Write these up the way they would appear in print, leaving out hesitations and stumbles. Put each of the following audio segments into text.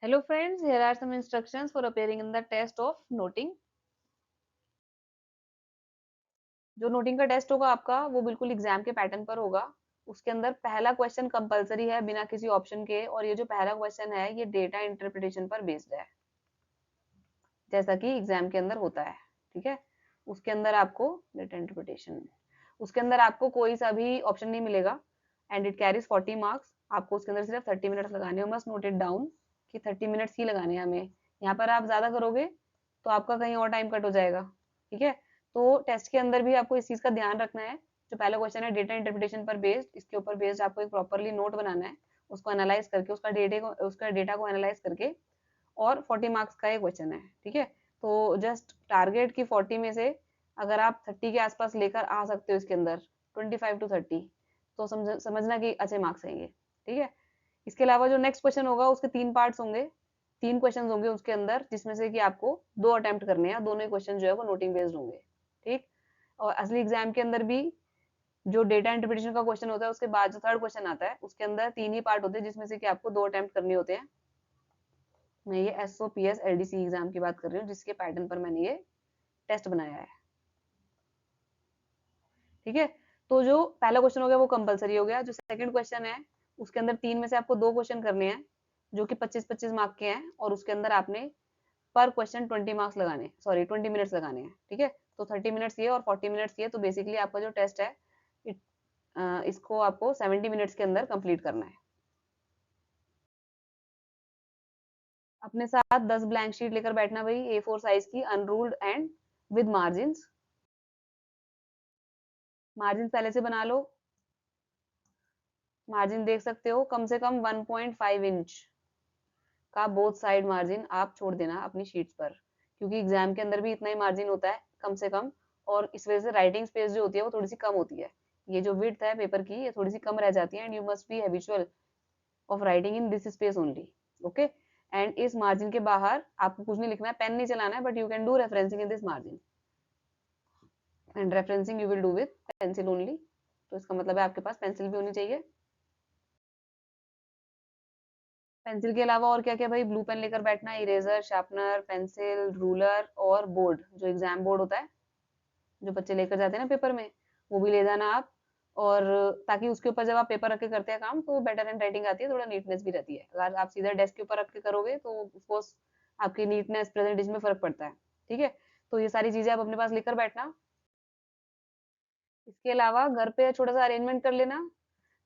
Hello friends, here are some instructions for appearing in the test of noting. जो noting का test होगा आपका वो बिल्कुल एग्जाम के पैटर्न पर होगा। उसके अंदर पहला क्वेश्चन कंपलसरी है बिना किसी ऑप्शन के, और ये जो पहला क्वेश्चन है ये डेटा इंटरप्रिटेशन पर बेस्ड है, जैसा कि एग्जाम के अंदर होता है। ठीक है, उसके अंदर आपको डेटा इंटरप्रिटेशन, उसके अंदर आपको कोई सा भी ऑप्शन नहीं मिलेगा एंड इट कैरीज 40 मार्क्स। आपको उसके अंदर सिर्फ 30 मिनट्स लगाने हो, मस्ट नोट इट डाउन कि 30 मिनट्स ही लगाने हैं हमें। यहाँ पर आप ज्यादा करोगे तो आपका कहीं और टाइम कट हो जाएगा। ठीक है, तो टेस्ट के अंदर भी आपको इस चीज का ध्यान रखना है। जो पहला क्वेश्चन है डेटा इंटरप्रिटेशन पर बेस्ड, इसके ऊपर बेस्ड आपको एक प्रॉपरली नोट बनाना है, उसको एनालाइज करके उसका डेटा को एनालाइज करके, और 40 मार्क्स का ये क्वेश्चन है। ठीक है, तो जस्ट टारगेट की 40 में से अगर आप 30 के आसपास लेकर आ सकते हो इसके अंदर, 25 टू 30, तो समझना कि अच्छे मार्क्स आएंगे। ठीक है, इसके अलावा जो नेक्स्ट क्वेश्चन होगा उसके 3 पार्ट्स होंगे, 3 क्वेश्चन होंगे उसके अंदर, जिसमें से कि आपको 2 अटेम्प्ट करने हैं। दोनों ही क्वेश्चन जो है वो नोटिंग बेस्ड होंगे। ठीक, और असली एग्जाम के अंदर भी जो डेटा इंटरप्रिटेशन का क्वेश्चन होता है उसके बाद जो थर्ड क्वेश्चन आता है उसके अंदर 3 ही पार्ट होते हैं, जिसमें से कि आपको 2 अटेम्प्ट करने होते हैं। मैं ये SOPS LDC एग्जाम की बात कर रही हूँ, जिसके पैटर्न पर मैंने ये टेस्ट बनाया है। ठीक है, तो जो पहला क्वेश्चन हो गया वो कंपलसरी हो गया। जो सेकंड क्वेश्चन है उसके अंदर 3 में से आपको 2 क्वेश्चन करने हैं जो कि 25-25 मार्क के हैं, और उसके अंदर आपने पर क्वेश्चन 20 मार्क्स लगाने, सॉरी 20 मिनट्स लगाने हैं। ठीक है, तो 30 मिनट्स ये और 40 मिनट्स ये, तो बेसिकली आपका जो टेस्ट है इसको आपको 70 मिनट्स के अंदर कंप्लीट करना है। अपने साथ 10 ब्लैंक शीट लेकर बैठना भाई, A4 साइज की, unruled and with margin. Margin पहले से बना लो। मार्जिन देख सकते हो, कम से कम 1.5 इंच का बोथ साइड मार्जिन आप छोड़ देना अपनी शीट्स पर, क्योंकि एग्जाम के अंदर भी इतना ही मार्जिन होता है कम से कम, और इस वजह से राइटिंग स्पेस जो होती है वो थोड़ी सी कम होती है। ये जो विड्थ है पेपर की ये थोड़ी सी कम रह जाती है, and you must be habitual of writing in this space only. Okay, and इस मार्जिन के बाहर आपको कुछ नहीं लिखना है, पेन नहीं चलाना है, but you can do referencing in this margin, and referencing you will do with pencil only. तो इसका मतलब है आपके पास पेंसिल भी होनी चाहिए। पेंसिल के अलावा और क्या क्या भाई, ब्लू पेन लेकर बैठना, इरेजर, शार्पनर, पेंसिल, रूलर, और बोर्ड, जो एग्जाम बोर्ड होता है जो बच्चे लेकर जाते हैं ना पेपर में, वो भी ले जाना आप। और ताकि उसके ऊपर जब आप पेपर रख के करते हैं काम तो बेटर हैंड राइटिंग आती है, थोड़ा नीटनेस भी रहती है। अगर आप सीधा डेस्क के ऊपर रख के करोगे तो ऑफकोर्स आपकी नीटनेस प्रेजेंटेशन में फर्क पड़ता है। ठीक है, तो ये सारी चीजें आप अपने पास लेकर बैठना। इसके अलावा घर पे छोटा सा अरेंजमेंट कर लेना,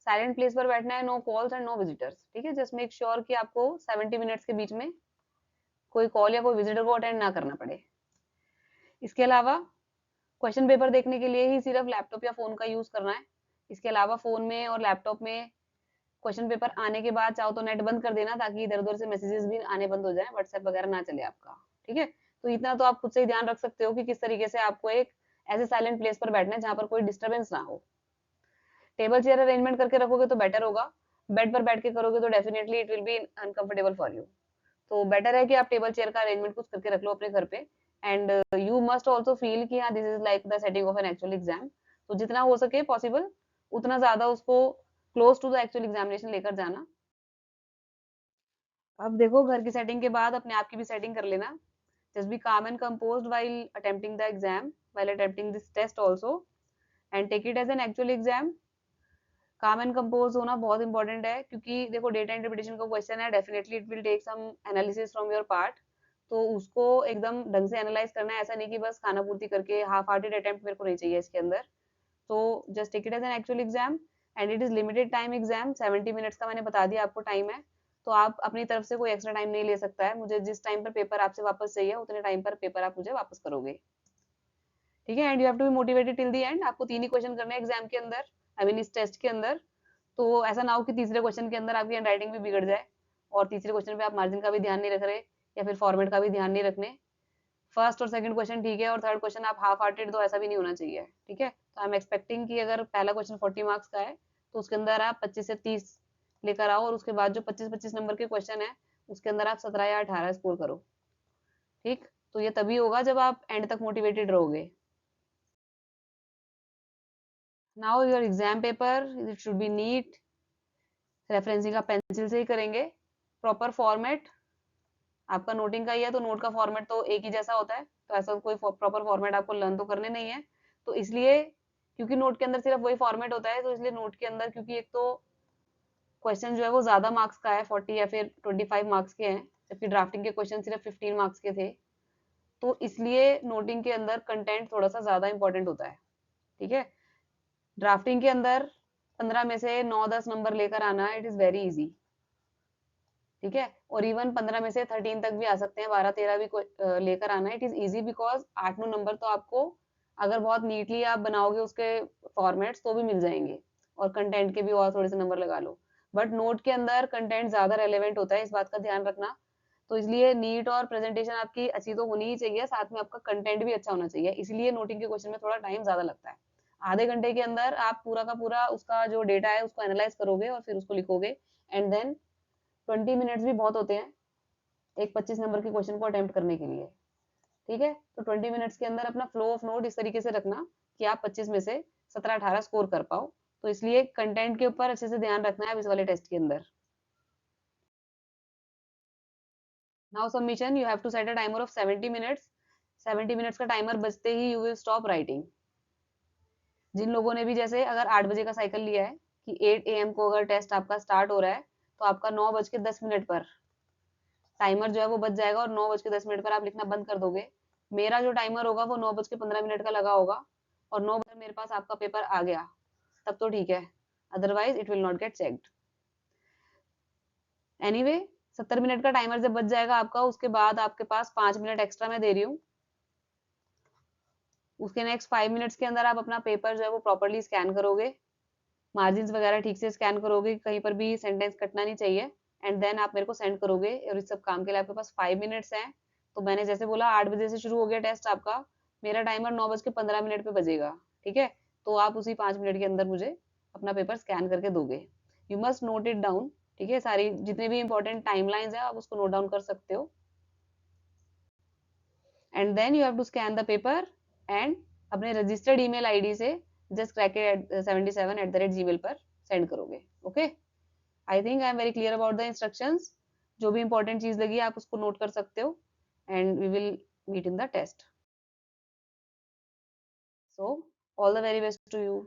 साइलेंट प्लेस पर बैठना है, no calls and no visitors. ठीक है, जस्ट मेक श्योर कि आपको 70 मिनट्स के बीच में कोई कॉल या कोई विजिटर को अटेंड ना करना पड़े। इसके अलावा क्वेश्चन पेपर देखने के लिए ही सिर्फ लैपटॉप या फोन का यूज करना है। इसके अलावा फोन में और लैपटॉप में क्वेश्चन पेपर आने के बाद चाहो तो नेट बंद कर देना, ताकि इधर उधर से मैसेजेस भी आने बंद हो जाए, व्हाट्सएप वगैरह ना चले आपका। ठीक है, तो इतना तो आप खुद से ही ध्यान रख सकते हो कि किस तरीके से आपको एक ऐसे साइलेंट प्लेस पर बैठना है जहां पर कोई डिस्टर्बेंस ना हो। टेबल चेयर अरेंजमेंट करके रखोगे तो बेटर होगा, बेड पर बैठ के करोगे तो definitely it will be uncomfortable for you. तो बेटर है कि आप टेबल चेयर का अरेंजमेंट कुछ करके रख लो अपने घर पे, and you must also feel कि हाँ this is like the setting of an actual exam. तो जितना हो सके पॉसिबल उतना ज्यादा उसको close to the actual examination लेकर जाना। अब देखो, घर की सेटिंग के बाद अपने आप की भी सेटिंग कर लेना। जस्ट बी काम and composed while attempting the exam, while attempting this test also, and take it as an actual exam। काम एंड कंपोज होना बहुत इंपॉर्टेंट है, क्योंकि देखो डेटा इंटरप्रिटेशन का क्वेश्चन है, definitely it will take some analysis from your part. तो उसको एकदम ढंग से एनालाइज करना है, ऐसा नहीं कि बस खाना पूर्ति करके हाफ हार्टेड अटेम्प्ट मेरे को नहीं चाहिए इसके अंदर। तो just take it as an actual exam, and it is limited time exam, 70 minutes का मैंने बता दिया आपको टाइम है। तो आप अपनी तरफ से कोई एक्स्ट्रा टाइम नहीं ले सकता है, मुझे जिस टाइम पर पेपर आपसे वापस चाहिए उतने टाइम पर पेपर आप मुझे वापस करोगे। ठीक है, and you have to be motivated till the end. आपको 3 ही क्वेश्चन करने हैं एग्जाम के अंदर, आई मीन इस टेस्ट के अंदर। तो ऐसा ना हो कि तीसरे क्वेश्चन के अंदर आपकी हैंडराइटिंग भी बिगड़ जाए, और तीसरे क्वेश्चन पे आप मार्जिन का भी ध्यान नहीं रख रहे, या फिर फॉर्मेट का भी ध्यान नहीं रखने। फर्स्ट और सेकंड क्वेश्चन ठीक है, और थर्ड क्वेश्चन आप हाफ हार्टेड, तो ऐसा भी नहीं होना चाहिए। ठीक है, तो आई एम एक्सपेक्टिंग कि अगर पहला क्वेश्चन 40 मार्क्स का है तो उसके अंदर आप 25 से 30 लेकर आओ, और उसके बाद जो 25-25 नंबर के क्वेश्चन है उसके अंदर आप 17 या 18 स्कोर करो। ठीक, तो ये तभी होगा जब आप एंड तक मोटिवेटेड रहोगे। Now your exam paper it should be neat, referencing आप पेंसिल से ही करेंगे, प्रॉपर फॉर्मेट, आपका नोटिंग का ही है तो नोट का फॉर्मेट तो एक ही जैसा होता है, तो ऐसा कोई प्रॉपर फॉर्मेट आपको लर्न तो करने नहीं है। तो इसलिए क्योंकि नोट के अंदर सिर्फ वही फॉर्मेट होता है, तो इसलिए नोट के अंदर क्योंकि एक तो क्वेश्चन जो है वो ज्यादा मार्क्स का है, 40 या फिर 25 मार्क्स के हैं, जबकि ड्राफ्टिंग के क्वेश्चन सिर्फ 15 मार्क्स के थे। तो इसलिए नोटिंग के अंदर कंटेंट थोड़ा सा ज्यादा इंपॉर्टेंट होता है। ठीक है, ड्राफ्टिंग के अंदर 15 में से 9-10 नंबर लेकर आना, इट इज वेरी इजी। ठीक है, और इवन 15 में से 13 तक भी आ सकते हैं, 12-13 भी लेकर आना, it is easy because 8-9 number तो आपको अगर बहुत नीटली आप बनाओगे उसके फॉर्मेट्स तो भी मिल जाएंगे, और कंटेंट के भी और थोड़े से नंबर लगा लो। बट नोट के अंदर कंटेंट ज्यादा रेलेवेंट होता है, इस बात का ध्यान रखना। तो इसलिए नीट और प्रेजेंटेशन आपकी अच्छी तो होनी ही चाहिए, साथ में आपका कंटेंट भी अच्छा होना चाहिए, इसलिए नोटिंग के क्वेश्चन में थोड़ा टाइम ज्यादा लगता है। आधे घंटे के अंदर आप पूरा का पूरा उसका जो डेटा है उसको एनालाइज करोगे और फिर उसको लिखोगे, एंड देन 20 मिनट्स भी बहुत होते हैं एक 25 नंबर के क्वेश्चन को अटेम्प्ट करने के लिए। ठीक है, तो 20 मिनट्स के अंदर अपना फ्लो ऑफ नोट इस तरीके से रखना कि आप 25 में से 17-18 स्कोर कर पाओ। तो इसलिए कंटेंट के ऊपर अच्छे से ध्यान रखना है इस वाले टेस्ट के अंदर। Now submission, you have to set a timer of 70 minutes. 70 minutes का टाइमर बजते ही यू विल स्टॉप राइटिंग। जिन लोगों ने भी जैसे अगर 8 बजे का साइकिल लिया है कि 8 AM को अगर टेस्ट आपका स्टार्ट हो रहा है, तो आपका 9:10 पर टाइमर जो है वो बच जाएगा और 9:10 पर आप लिखना बंद कर दोगे। मेरा जो टाइमर होगा वो 9:15 का लगा होगा, और 9 बजे मेरे पास आपका पेपर आ गया, तब तो ठीक है, otherwise it will not gate checked. Anyway, 70 minute का टाइमर जब बच जाएगा आपका, उसके बाद आपके पास 5 मिनट एक्स्ट्रा मैं दे रही हूँ। उसके नेक्स्ट 5 मिनट्स के अंदर आप अपना पेपर जो है वो प्रॉपरली स्कैन करोगे, मार्जिन वगैरह ठीक से स्कैन करोगे, कहीं पर भी सेंटेंस कटना नहीं चाहिए, एंड देन आप मेरे को सेंड करोगे। और इस सब काम के लिए आपके पास 5 मिनट्स हैं। तो मैंने जैसे बोला 8 बजे से शुरू हो गया टेस्ट आपका, मेरा टाइमर 9:15 पे बजेगा। ठीक है, तो आप उसी 5 मिनट के अंदर मुझे अपना पेपर स्कैन करके दोगे। You must note it down. ठीक है, सारी जितने भी इंपॉर्टेंट टाइमलाइंस है आप उसको नोट डाउन कर सकते हो, and then you have to scan the paper, and अपने रजिस्टर्ड ईमेल आईडी से जस्ट crackit77@gmail पर सेंड करोगे। Okay, I think I am very clear about the instructions. जो भी इंपॉर्टेंट चीज लगी आप उसको नोट कर सकते हो, and we will meet in the test. So all the very best to you.